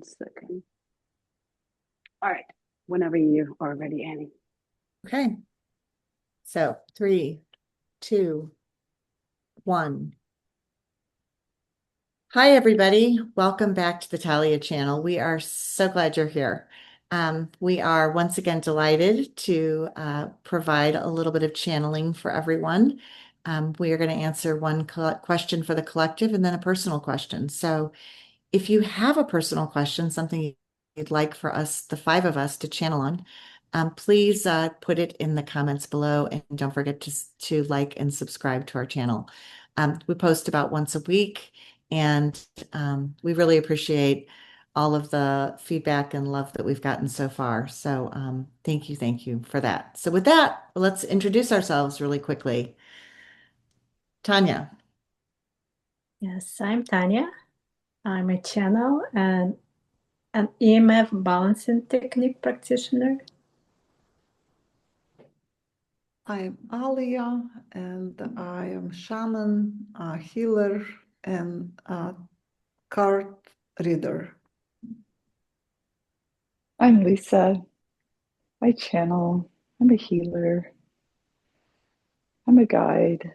second. All right. Whenever you are ready, Annie. Okay. So 3, 2, 1. Hi, everybody. Welcome back to the TALYA channel. We are so glad you're here. We are once again delighted to provide a little bit of channeling for everyone. We are going to answer one question for the collective and then a personal question. So if you have a personal question, something you'd like for us, the five of us, to channel on, please put it in the comments below and don't forget to like and subscribe to our channel. We post about once a week and we really appreciate all of the feedback and love that we've gotten so far. So thank you for that. So with that, let's introduce ourselves really quickly. Tanya. Yes, I'm Tanya. I'm a channel and an EMF balancing technique practitioner. I'm Alia, and I am shaman, a healer, and a card reader. I'm Lisa. I channel. I'm a healer. I'm a guide.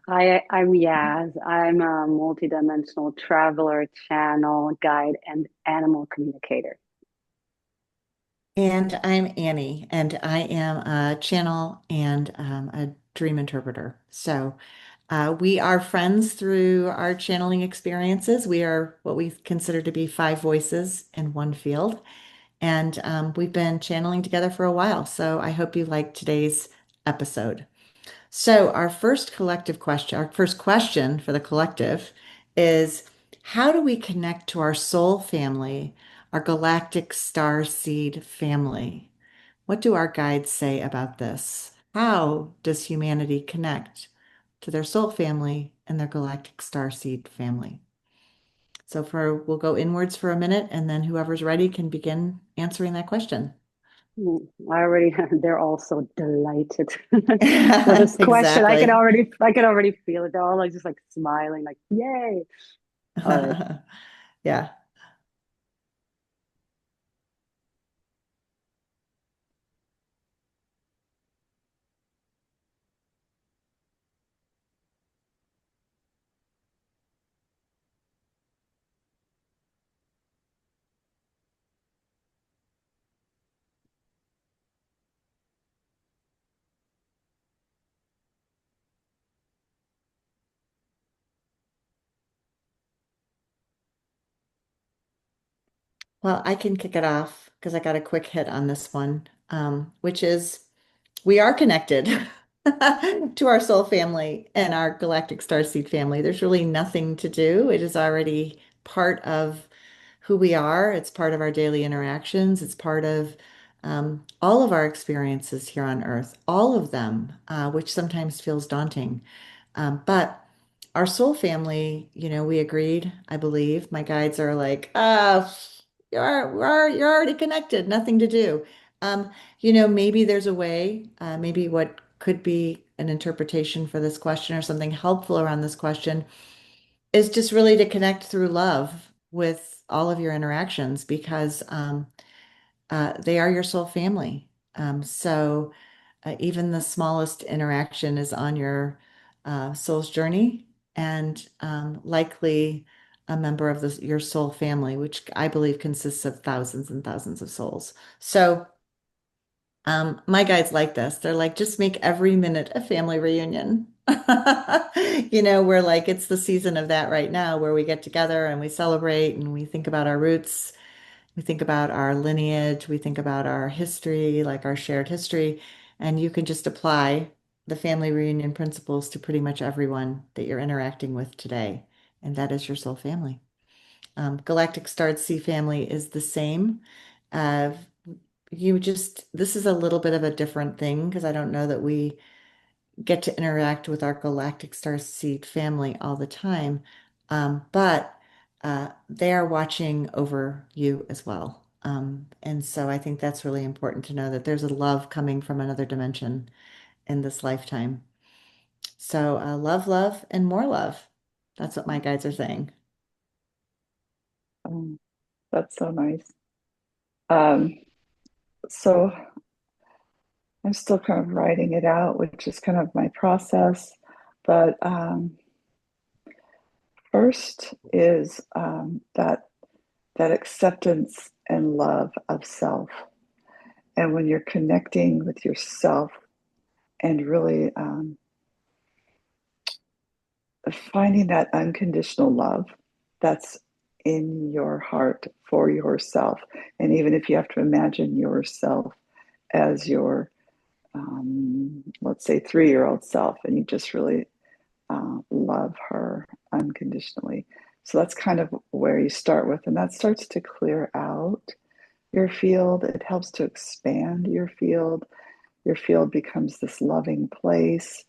Hi, I'm Yaz. I'm a multidimensional traveler, channel, guide, and animal communicator. And I'm Annie, and I am a channel and a dream interpreter. So we are friends through our channeling experiences. We are what we consider to be five voices in one field. And we've been channeling together for a while. So I hope you like today's episode. So our first collective question, our first question for the collective is, how do we connect to our soul family, our galactic star seed family? What do our guides say about this? How does humanity connect to their soul family and their galactic star seed family? So we'll go inwards for a minute and then whoever's ready can begin answering that question. I already, they're all so delighted for this question. Exactly. I could already feel it. They're all like just like smiling, like, yay. All right. Yeah. Well, I can kick it off because I got a quick hit on this one, which is we are connected to our soul family and our galactic starseed family. There's really nothing to do. It is already part of who we are. It's part of our daily interactions. It's part of all of our experiences here on Earth, all of them, which sometimes feels daunting. But our soul family, we agreed, I believe. My guides are like, you're already connected, nothing to do. Maybe there's a way, maybe what could be an interpretation for this question or something helpful around this question is just really to connect through love with all of your interactions because they are your soul family. So even the smallest interaction is on your soul's journey and likely a member of your soul family, which I believe consists of thousands and thousands of souls. So my guides like this. They're like, just make every minute a family reunion. We're like, it's the season of that right now where we get together and we celebrate and we think about our roots. We think about our lineage, we think about our history, like our shared history, and you can just apply the family reunion principles to pretty much everyone that you're interacting with today, and that is your soul family. Galactic Starred Sea family is the same. Uh, this is a little bit of a different thing because I don't know that we get to interact with our galactic star seed family all the time. But they are watching over you as well. And so I think that's really important to know that there's a love coming from another dimension in this lifetime. So love, love, and more love. That's what my guides are saying. That's so nice. Um, so I'm still kind of writing it out, which is kind of my process. But first is that acceptance and love of self. And when you're connecting with yourself and really finding that unconditional love that's in your heart for yourself. And even if you have to imagine yourself as your, let's say, 3-year-old self, and you just really love her unconditionally. So that's kind of where you start with, and that starts to clear out your field. It helps to expand your field. Your field becomes this loving place,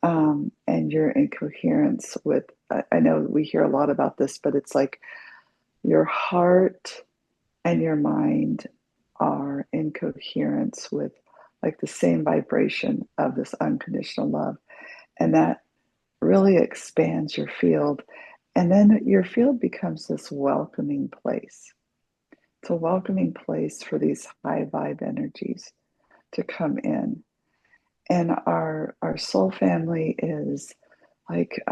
and you're in coherence with. I know we hear a lot about this, but it's like your heart and your mind are in coherence with like the same vibration of this unconditional love, and that really expands your field. And then your field becomes this welcoming place. It's a welcoming place for these high vibe energies to come in. And our soul family is like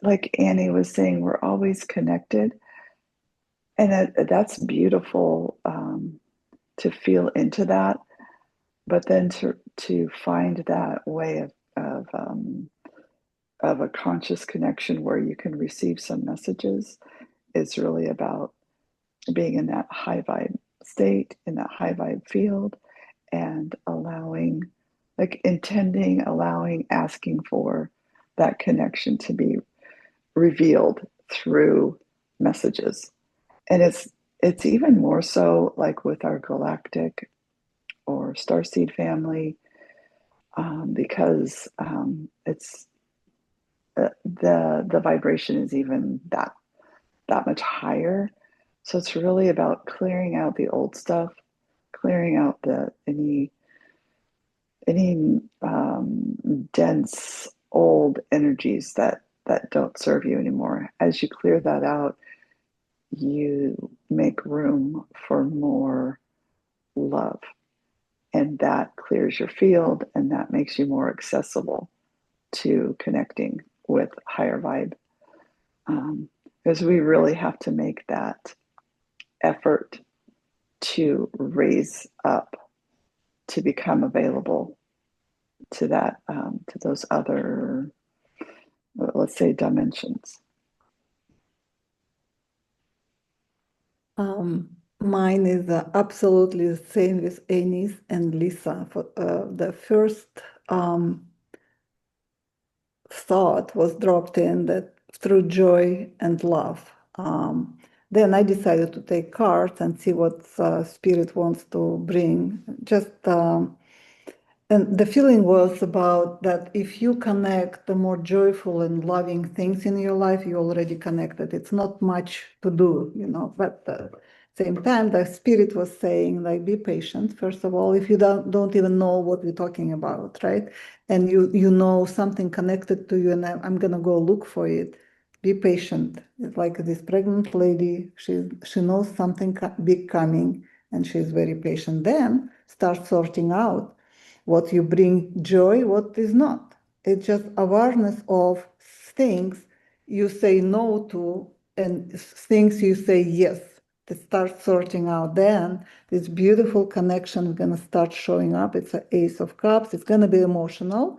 like Annie was saying, we're always connected, and that's beautiful to feel into that. But then to find that way of a conscious connection where you can receive some messages is really about being in that high vibe state, in that high vibe field, and allowing, like intending, allowing, asking for that connection to be revealed through messages. And it's even more so like with our galactic or starseed family, because it's the vibration is even that much higher. So it's really about clearing out the old stuff, clearing out any dense old energies that don't serve you anymore. As you clear that out, you make room for more love, and that clears your field, and that makes you more accessible to connecting with higher vibe. Because we really have to make that effort to raise up to become available to that to those other, let's say, dimensions. Mine is absolutely the same with Annie's and Lisa. For the first thought was dropped in that through joy and love. Then I decided to take cards and see what Spirit wants to bring. Just and the feeling was about that if you connect the more joyful and loving things in your life, you already connected. It's not much to do, but at the same time, the Spirit was saying, like, be patient, first of all, if you don't even know what we're talking about, right? And you know something connected to you, and I'm going to go look for it. Be patient. It's like this pregnant lady, she knows something big coming, and she's very patient. Then start sorting out what you bring joy, what is not. It's just awareness of things you say no to and things you say yes. To start sorting out, then this beautiful connection is going to start showing up. It's an Ace of Cups. It's going to be emotional.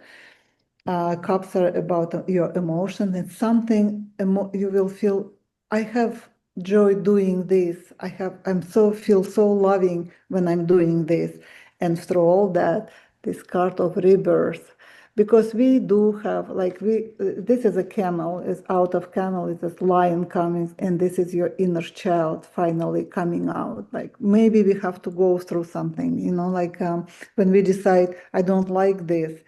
Cups are about your emotion. It's something you will feel. I have joy doing this. I'm feel so loving when I'm doing this, and through all that, this card of rebirth, because we do have this is a camel, is out of camel is this lion coming, and this is your inner child finally coming out. Like maybe we have to go through something, when we decide I don't like this,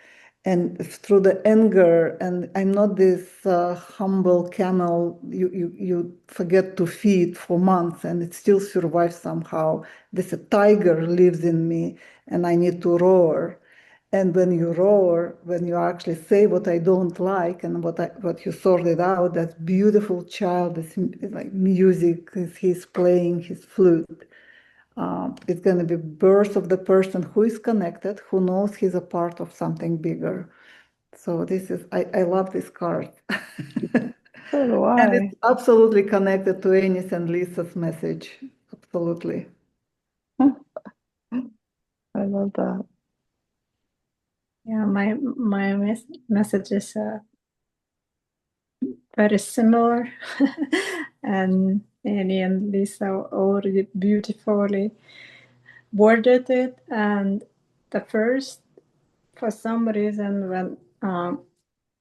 and through the anger, and I'm not this humble camel you forget to feed for months and it still survives somehow. This a tiger lives in me and I need to roar. And when you roar, when you actually say what I don't like and what you sorted out, that beautiful child is like music, he's playing his flute. It's going to be birth of the person who is connected, who knows he's a part of something bigger. So this is, I love this card. So do And I. it's absolutely connected to Anis and Lisa's message. Absolutely. I love that. Yeah, my message is very similar, and Annie and Lisa already beautifully worded it. And the first, for some reason, when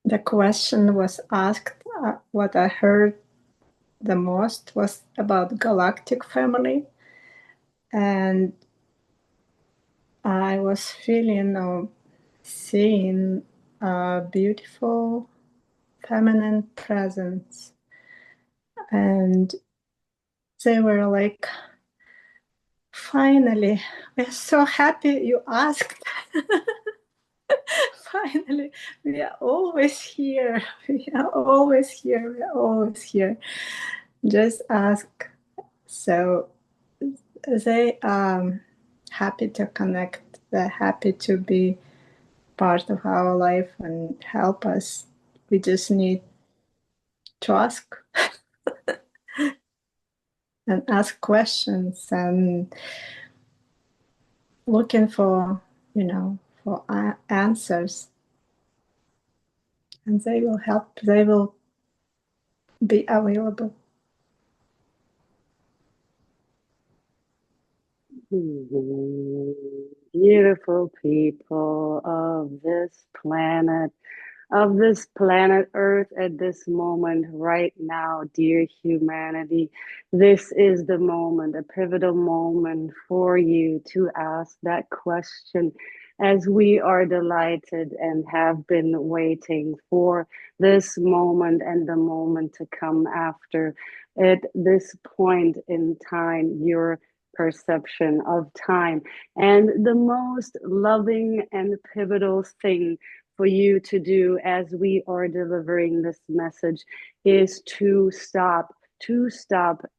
the question was asked, what I heard the most was about Galactic family, and I was feeling or seeing a beautiful feminine presence, and they were like, finally, we're so happy you asked. Finally, we are always here. We are always here. We are always here. Just ask. So they are happy to connect. They're happy to be part of our life and help us. We just need to ask and ask questions and looking for, for answers. And they will help. They will be available. Beautiful people of this planet Earth at this moment, right now, dear humanity. This is the moment, a pivotal moment for you to ask that question, as we are delighted and have been waiting for this moment and the moment to come after. At this point in time, your perception of time and the most loving and pivotal thing for you to do as we are delivering this message is to stop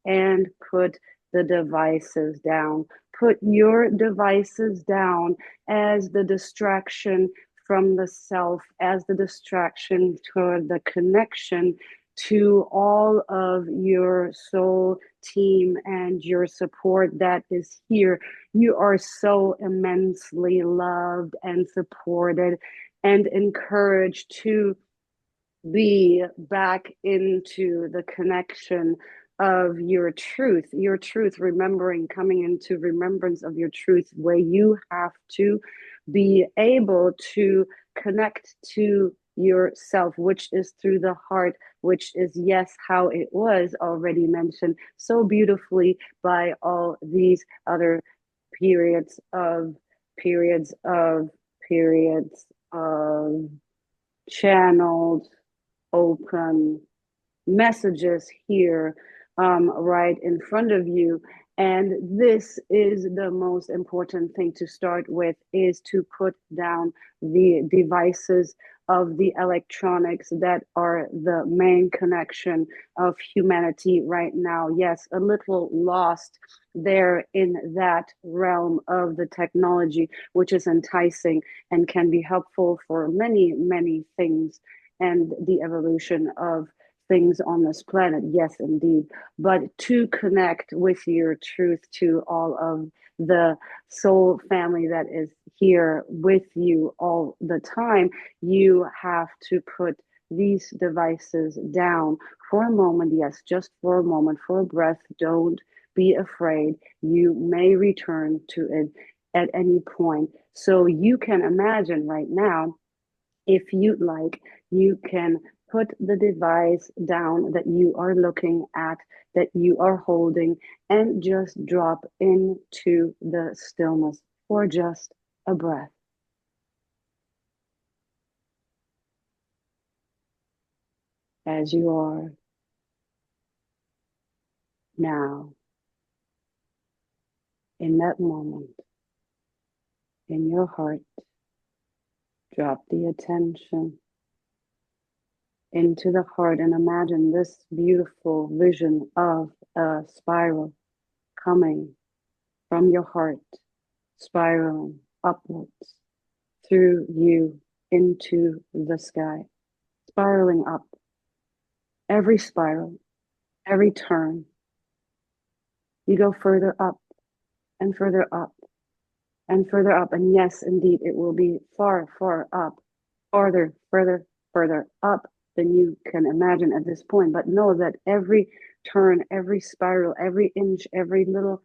and put the devices down. Put your devices down as the distraction from the self, as the distraction toward the connection to all of your soul team and your support that is here. You are so immensely loved and supported and encouraged to be back into the connection of your truth, remembering, coming into remembrance of your truth, where you have to be able to connect to yourself, which is through the heart, which is, yes, how it was already mentioned so beautifully by all these other periods of periods of periods of channeled open messages here, right in front of you. And this is the most important thing to start with, is to put down the devices of the electronics that are the main connection of humanity right now. Yes, a little lost there in that realm of the technology, which is enticing and can be helpful for many, many things and the evolution of things on this planet. Yes, indeed. But to connect with your truth to all of the soul family that is here with you all the time, you have to put these devices down for a moment. Yes, just for a moment, for a breath. Don't be afraid. You may return to it at any point. So you can imagine right now, if you'd like, you can put the device down that you are looking at, that you are holding, and just drop into the stillness for just a breath. As you are now, in that moment, in your heart, Drop the attention into the heart and imagine this beautiful vision of a spiral coming from your heart, spiraling upwards through you into the sky, spiraling up. Every spiral, every turn, you go further up and further up and further up. And yes, indeed, it will be far, far up, farther, further, further up than you can imagine at this point. But know that every turn, every spiral, every inch, every little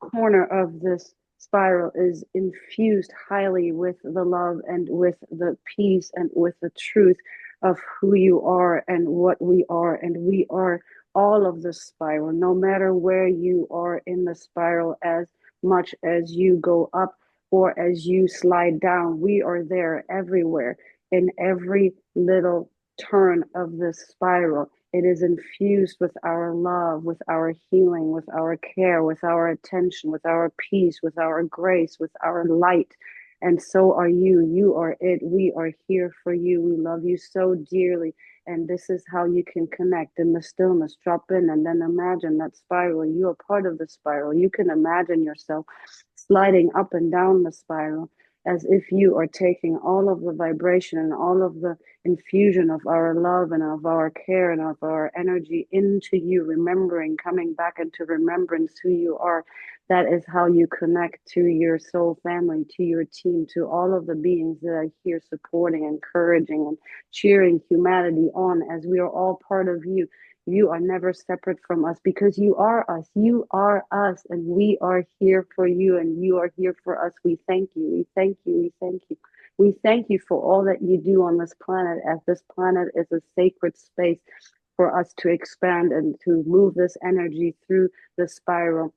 corner of this spiral is infused highly with the love and with the peace and with the truth of who you are and what we are. And we are all of the spiral, no matter where you are in the spiral, as much as you go up or as you slide down, we are there everywhere in every little turn of this spiral. It is infused with our love, with our healing, with our care, with our attention, with our peace, with our grace, with our light. And so are you. You are it. We are here for you. We love you so dearly. And this is how you can connect in the stillness. Drop in and then imagine that spiral. You are part of the spiral. You can imagine yourself sliding up and down the spiral as if you are taking all of the vibration and all of the infusion of our love and of our care and of our energy into you, remembering, coming back into remembrance who you are. That is how you connect to your soul family, to your team, to all of the beings that are here supporting, encouraging, and cheering humanity on, as we are all part of you. You are never separate from us because you are us. You are us, and we are here for you, and you are here for us. We thank you. We thank you. We thank you. We thank you for all that you do on this planet, as this planet is a sacred space for us to expand and to move this energy through the spiral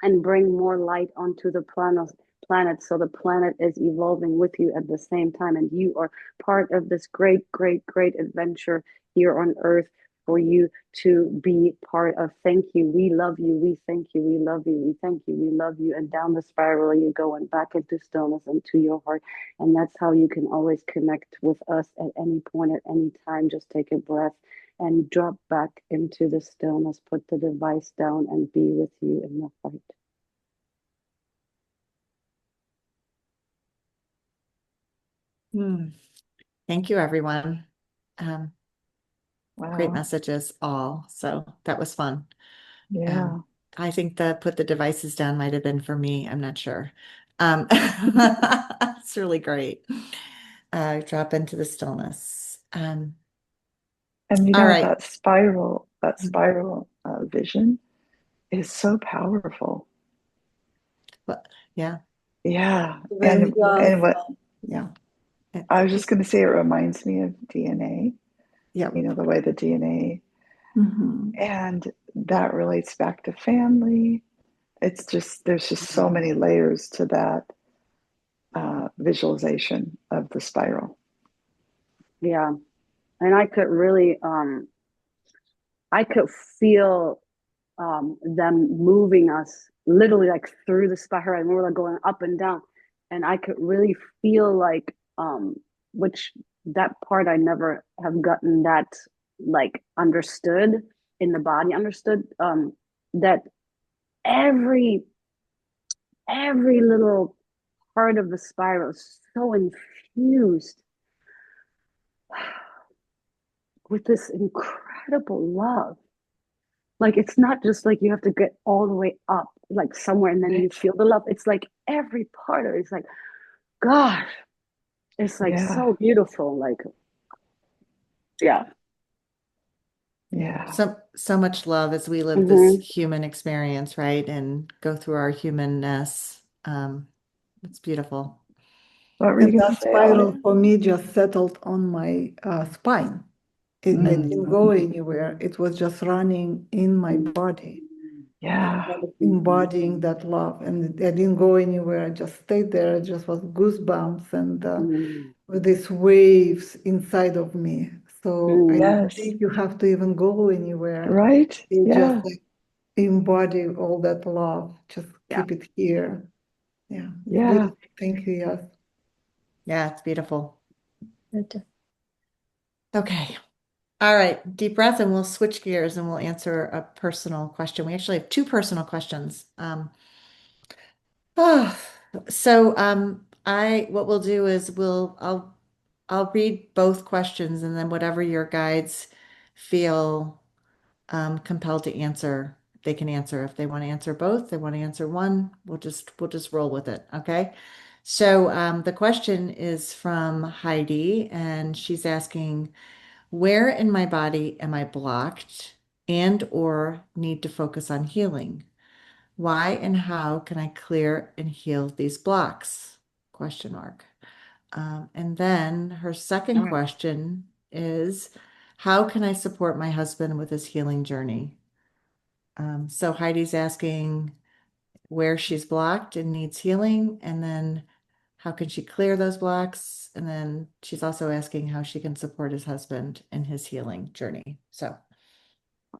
and bring more light onto the planet, so the planet is evolving with you at the same time, and you are part of this great, great, great adventure here on earth for you to be part of. Thank you. We love you. We thank you. We love you. We thank you. We love you. And down the spiral you go, and back into stillness and to your heart. And that's how you can always connect with us at any point, at any time. Just take a breath and drop back into the stillness. Put the device down and be with you in the heart. Thank you, everyone. Great Wow. messages all. So that was fun. Yeah. I think the put the devices down might have been for me. I'm not sure. It's really great. Drop into the stillness. And All right. that spiral vision is so powerful. Well, yeah. Yeah. Very And what Yeah. I was just going to say, it reminds me of DNA. Yeah. You know, the way the DNA, Mhm. and that relates back to family. It's just, there's just so many layers to that visualization of the spiral. Yeah. And I could really I could feel them moving us literally like through the spiral, and we were like going up and down, and I could really feel like which that part I never have gotten that like understood in the body, understood that every little part of the spiral is so infused with this incredible love. Like, it's not just like you have to get all the way up, like somewhere, and then you feel the love. It's like every part of it is like, gosh, it's like Yeah. so beautiful. Like, yeah. Yeah. So much love as we live this Mm-hmm. human experience, right? And go through our humanness. It's beautiful. What were you And going to that say, spiral Alia? for me just settled on my spine. I didn't go anywhere. It was just running in my body and Yeah. kind of embodying that love. And I didn't go anywhere. I just stayed there. It just was goosebumps and with these waves inside of me. So I don't Yes. think you have to even go anywhere. Right? You just Yeah. like embody all that love. Just Yeah. keep it here. Yeah, it's Yeah. beautiful. Thank you. Yes. Yeah, it's beautiful. Good. Okay. All right. Deep breath, and we'll switch gears and we'll answer a personal question. We actually have two personal questions. Oh, so what we'll do is I'll read both questions, and then whatever your guides feel compelled to answer, they can answer. If they want to answer both, they want to answer one, we'll just roll with it. Okay. So the question is from Heidi, and she's asking, where in my body am I blocked and or need to focus on healing? Why and how can I clear and heal these blocks? Question mark. And then her second question is, how can I support my husband with his healing journey? So Heidi's asking where she's blocked and needs healing, and then how can she clear those blocks? And then she's also asking how she can support his husband in his healing journey. So I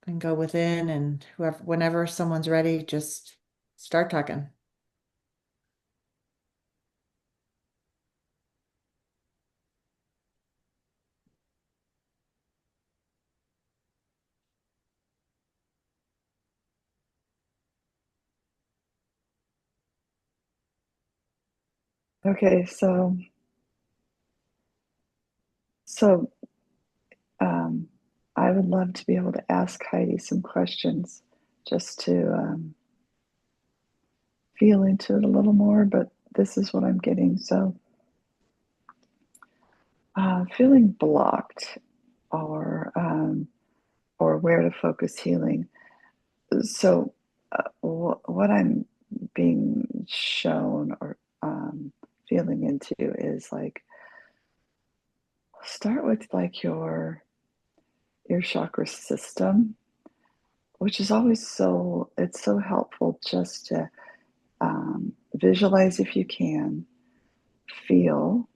can go within, and whoever, whenever someone's ready, just start talking. Okay, so I would love to be able to ask Heidi some questions just to feel into it a little more, but this is what I'm getting. So, feeling blocked or where to focus healing. So, what I'm being shown or feeling into is like start with like your chakra system, which is always it's so helpful just to visualize if you can, feel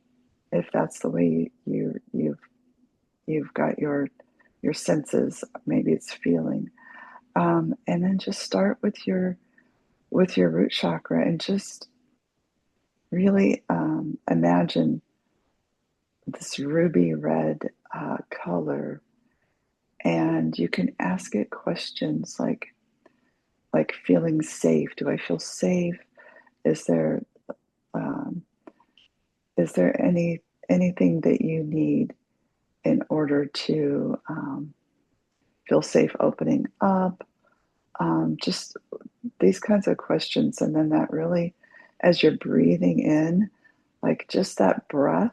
if that's the way you've got your senses. Maybe it's feeling, and then just start with your root chakra and just really imagine this ruby red color, and you can ask it questions like feeling safe. Do I feel safe? Is there um, is there anything that you need in order to feel safe opening up? Just these kinds of questions, and then that really, as you're breathing in, like just that breath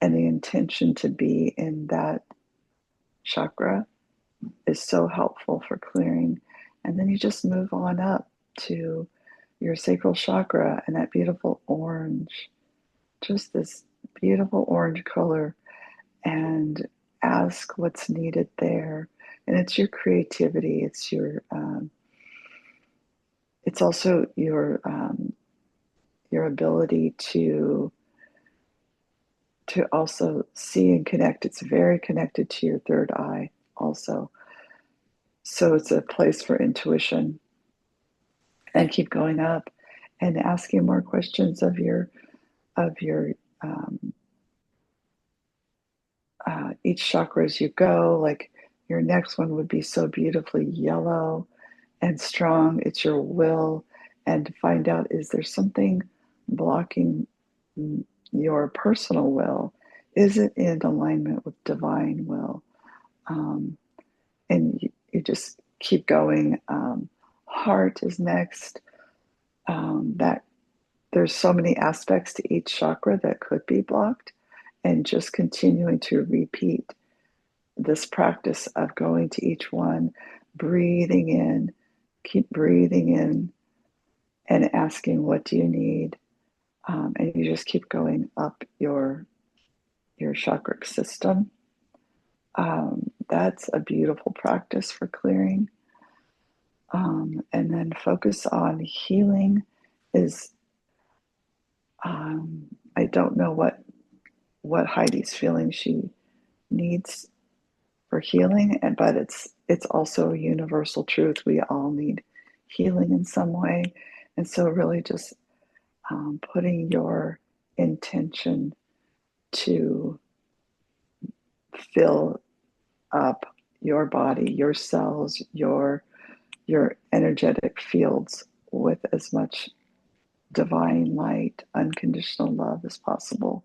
and the intention to be in that chakra is so helpful for clearing. And then you just move on up to your sacral chakra and that beautiful orange, just this beautiful orange color, and ask what's needed there. And it's your creativity. It's also your ability to also see and connect. It's very connected to your third eye also. So it's a place for intuition. And keep going up and asking more questions of your each chakra as you go. Like your next one would be so beautifully yellow and strong. It's your will, and to find out, is there something blocking your personal will? Is it in alignment with divine will? Um, and you just keep going. Heart is next. That there's so many aspects to each chakra that could be blocked, and just continuing to repeat this practice of going to each one, breathing in, keep breathing in, and asking, what do you need? And you just keep going up your chakra system. That's a beautiful practice for clearing. And then focus on healing is, I don't know what Heidi's feeling she needs for healing, but it's also a universal truth. We all need healing in some way, and so really just putting your intention to fill up your body, your cells, your energetic fields with as much divine light, unconditional love as possible,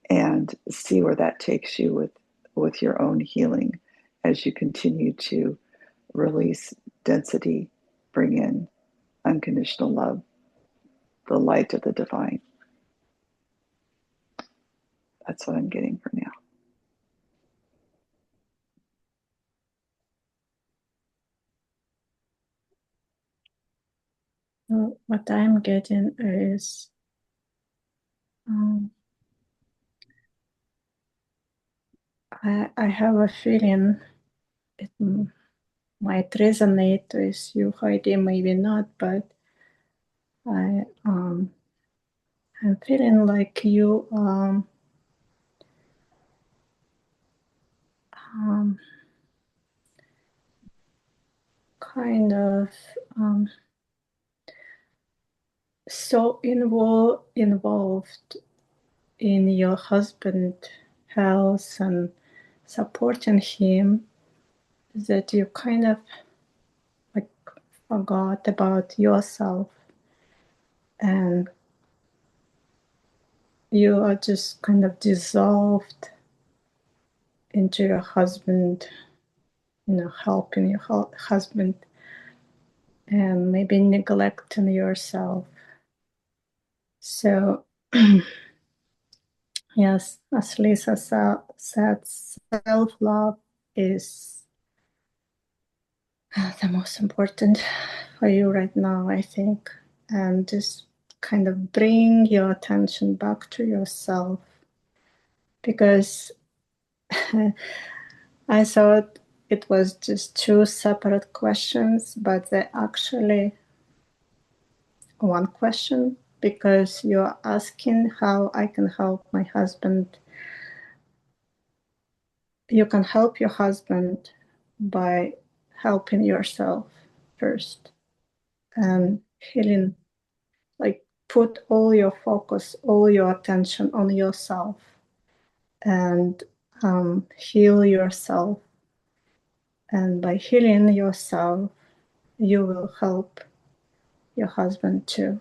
and see where that takes you with your own healing as you continue to release density, bring in unconditional love, the light of the divine. That's what I'm getting for now. What I'm getting is I have a feeling it might resonate with you, Heidi, maybe not, but I'm feeling like you kind of so involved in your husband's health and supporting him that you kind of like forgot about yourself, and you are just kind of dissolved into your husband, helping your husband, and maybe neglecting yourself. So yes, as Lisa said, self-love is the most important for you right now, I think. And just kind of bring your attention back to yourself, because I thought it was just two separate questions, but they're actually one question, because you're asking how I can help my husband. You can help your husband by helping yourself first and healing, like put all your focus, all your attention on yourself, and heal yourself. And by healing yourself, you will help your husband too.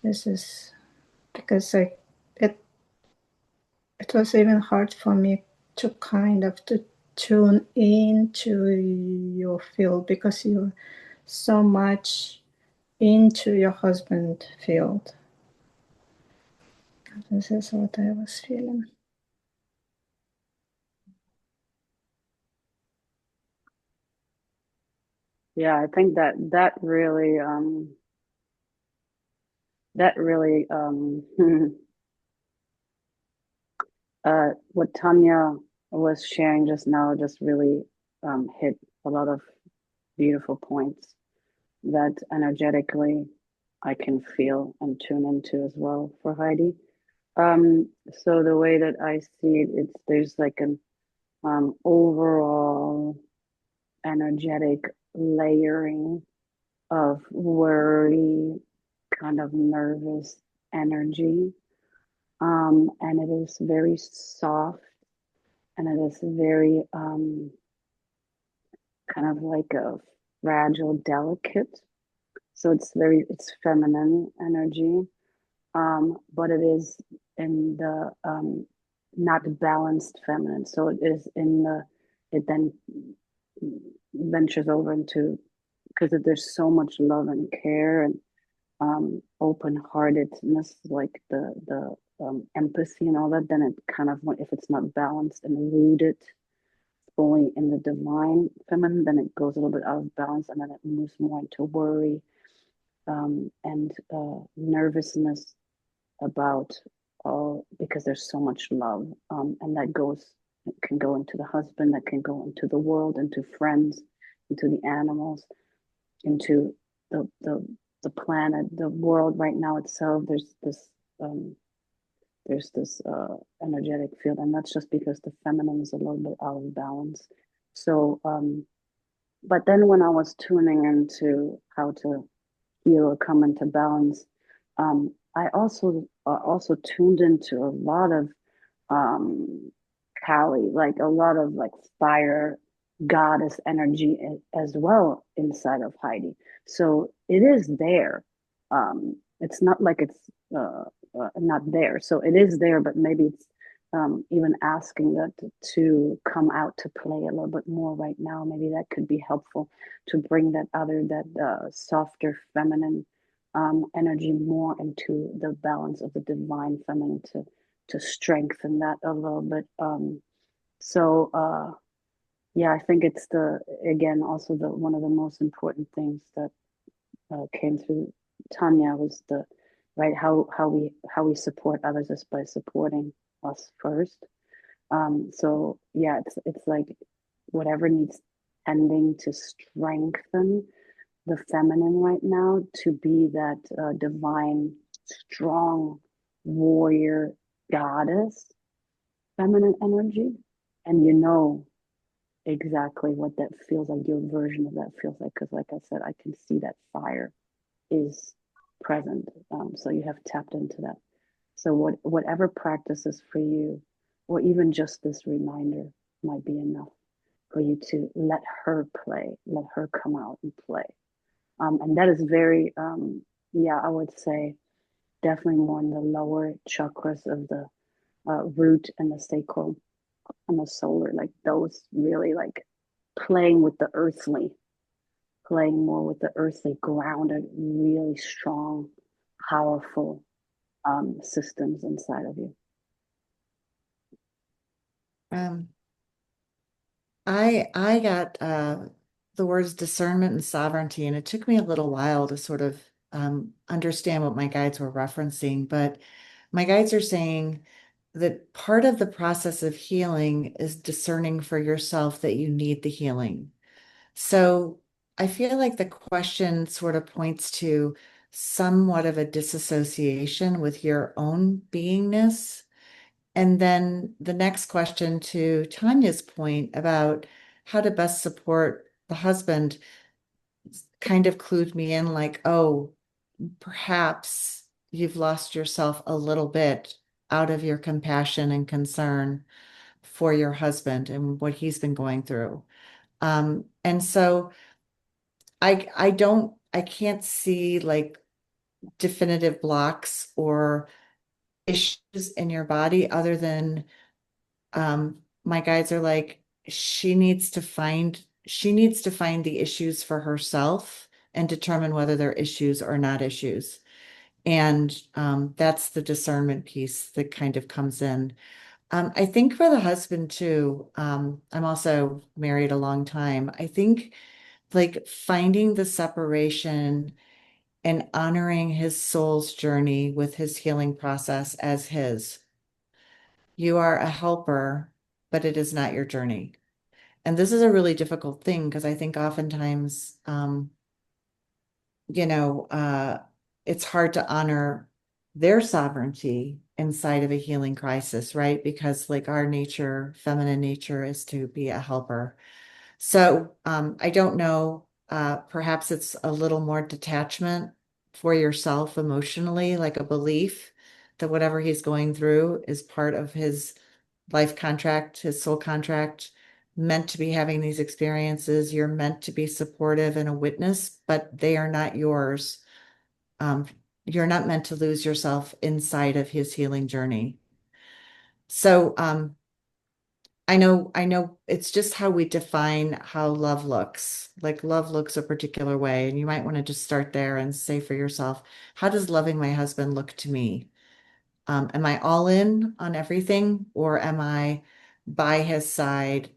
This is because it was even hard for me to kind of to tune into your field, because you're so much into your husband field. This is what I was feeling. Yeah, I think that really what Tanya was sharing just now just really hit a lot of beautiful points that energetically I can feel and tune into as well for Heidi. So the way that I see it, there's like an overall energetic layering of worry, kind of nervous energy. And it is very soft, and it is very kind of like a fragile, delicate. So it's feminine energy, but it is in the not balanced feminine. So it then ventures over into, because there's so much love and care and open-heartedness, like the empathy and all that, then it kind of, if it's not balanced and rooted fully in the divine feminine, then it goes a little bit out of balance, and then it moves more into worry and nervousness about all, because there's so much love, and that it can go into the husband, that can go into the world, into friends, into the animals, into the planet, the world right now itself. There's this energetic field, and that's just because the feminine is a little bit out of balance. So, but then when I was tuning into how to heal or come into balance, I also tuned into a lot of um Kali, like a lot of like fire goddess energy as well inside of Heidi. So it is there. It's not like it's not there. So it is there, but maybe it's even asking that to come out to play a little bit more right now. Maybe that could be helpful to bring that softer feminine energy more into the balance of the divine feminine to strengthen that a little bit. So yeah, I think it's the again also the one of the most important things that came through Tanya was the right how we support others is by supporting us first. So yeah, it's like whatever needs tending to strengthen the feminine right now to be that divine, strong warrior goddess feminine energy. And you know exactly what that feels like, your version of that feels like. Because, like I said, I can see that fire is present. So you have tapped into that. So, whatever practices for you, or even just this reminder, might be enough for you to let her play, let her come out and play. And that is very, yeah, I would say definitely more in the lower chakras of the root and the sacral and the solar, like those really like playing with the earthly, playing more with the earthly grounded, really strong, powerful systems inside of you. Um, I got the words discernment and sovereignty, and it took me a little while to sort of understand what my guides were referencing. But my guides are saying that part of the process of healing is discerning for yourself that you need the healing. So I feel like the question sort of points to somewhat of a disassociation with your own beingness. And then the next question, to Tanya's point about how to best support the husband, kind of clued me in like, oh, perhaps you've lost yourself a little bit out of your compassion and concern for your husband and what he's been going through. And so I can't see like definitive blocks or issues in your body other than my guides are like, she needs to find the issues for herself and determine whether they're issues or not issues. And that's the discernment piece that kind of comes in. I think for the husband too, I'm also married a long time. I think like finding the separation and honoring his soul's journey with his healing process as his. You are a helper, but it is not your journey. And this is a really difficult thing because I think oftentimes, you know, it's hard to honor their sovereignty inside of a healing crisis, right? Because like our nature, feminine nature is to be a helper. So I don't know, perhaps it's a little more detachment for yourself emotionally, like a belief that whatever he's going through is part of his life contract, his soul contract, meant to be having these experiences. You're meant to be supportive and a witness, but they are not yours. Um, you're not meant to lose yourself inside of his healing journey. So I know it's just how we define how love looks. Like love looks a particular way, and you might want to just start there and say for yourself, how does loving my husband look to me? Am I all in on everything, or am I by his side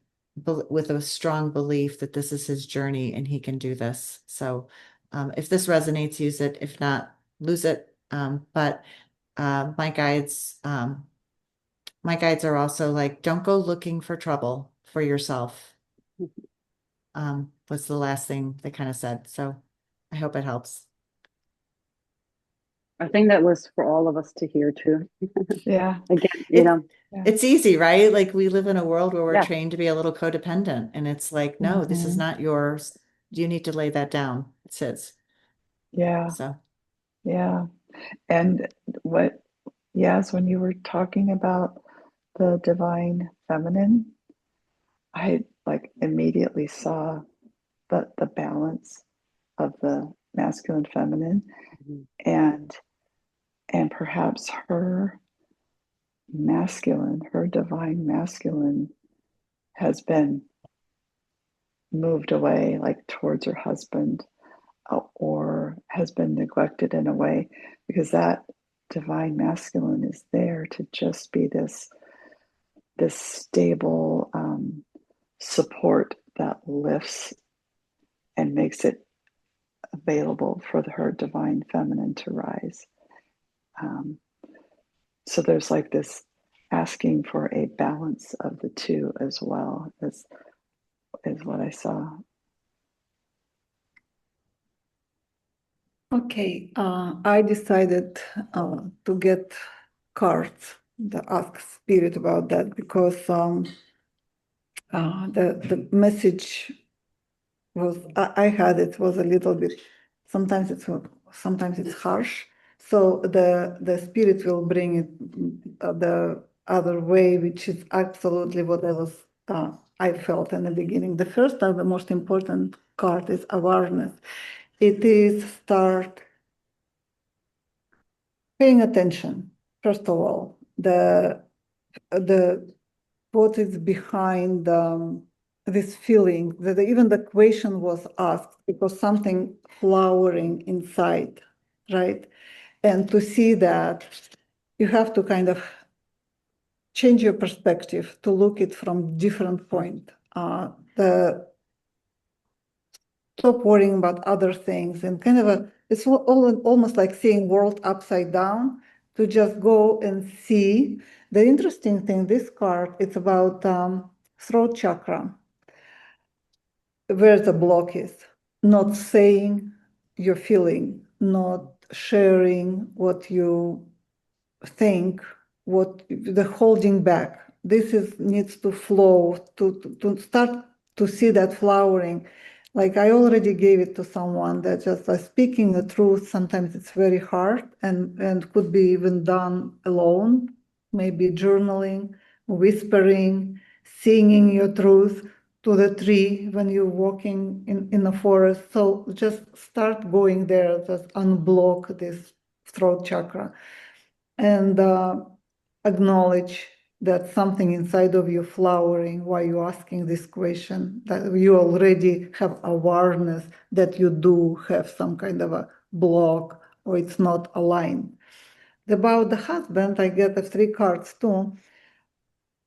with a strong belief that this is his journey and he can do this? So, if this resonates, use it. If not, lose it. But my guides are also like, don't go looking for trouble for yourself. Was the last thing they kind of said. So, I hope it helps. I think that was for all of us to hear too. Yeah. Again, It Yeah. it's easy, right? Like we live in a world where we're yeah, trained to be a little codependent, and it's like, no, this is Mhm. not yours. You need to lay that down. It's his. Yeah. So Yeah. And what, yes, when you were talking about the divine feminine, I like immediately saw the balance of the masculine feminine, Mhm. and perhaps her masculine, her divine masculine has been moved away like towards her husband, or has been neglected in a way, because that divine masculine is there to just be this stable support that lifts and makes it available for her divine feminine to rise. Um, so there's like this asking for a balance of the two as well, is what I saw. Okay, I decided to get cards, to ask spirit about that, because the message was I had it was a little bit, sometimes it's harsh. So the spirit will bring it the other way, which is absolutely what I felt in the beginning. The first and the most important card is awareness. It is start paying attention, first of all, the what is behind this feeling, that even the question was asked because something flowering inside, right? And to see that, you have to kind of change your perspective to look it from different point. The Stop worrying about other things, and kind of it's almost like seeing world upside down, to just go and see. The interesting thing, this card, it's about throat chakra, where the block is, not saying your feeling, not sharing what you think, what the holding back. This is needs to flow, to start to see that flowering. Like I already gave it to someone that just speaking the truth, sometimes it's very hard, and could be even done alone, maybe journaling, whispering, singing your truth to the tree when you're walking in the forest. So just start going there, just unblock this throat chakra, and acknowledge that something inside of you flowering while you're asking this question, that you already have awareness that you do have some kind of a block or it's not aligned. About the husband, I get the three cards too.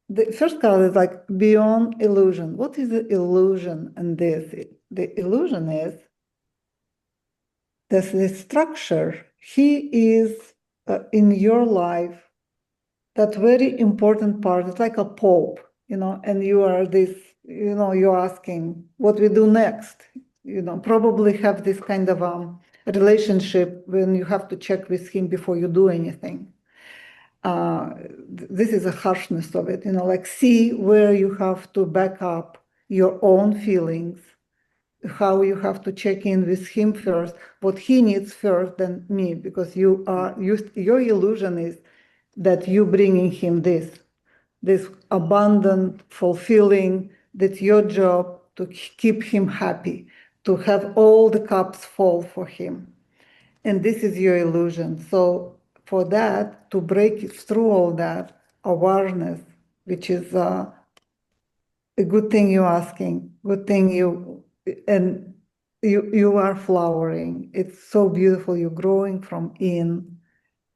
The first card is like beyond illusion. What is the illusion in this? The illusion is that the structure, he is in your life, that very important part. It's like a pope, and you are this, you're asking what we do next. Probably have this kind of relationship when you have to check with him before you do anything. This is a harshness of it, like see where you have to back up your own feelings, how you have to check in with him first, what he needs first than me, because your illusion is that you bringing him this abundant, fulfilling, that's your job to keep him happy, to have all the cups full for him. And this is your illusion. So for that, to break through all that awareness, which is a good thing you're asking, good thing and you are flowering. It's so beautiful. You're growing from in,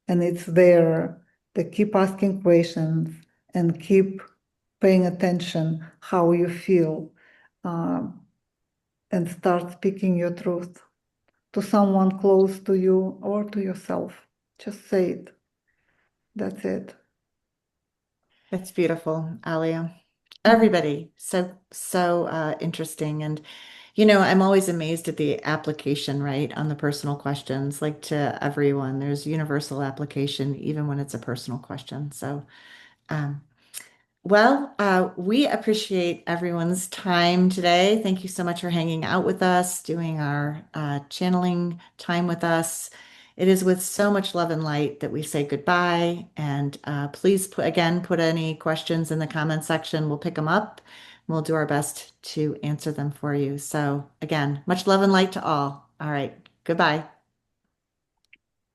and it's there. To keep asking questions and keep paying attention how you feel, and start speaking your truth to someone close to you or to yourself. Just say it. That's it. That's beautiful, Alia. Everybody, so interesting. And I'm always amazed at the application, right, on the personal questions, like to everyone. There's universal application, even when it's a personal question. So, um, well, we appreciate everyone's time today. Thank you so much for hanging out with us, doing our channeling time with us. it is with so much love and light that we say goodbye. And please put any questions in the comment section. We'll pick them up. We'll do our best to answer them for you. So again, much love and light to all. All right. Goodbye.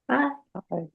Bye. Bye.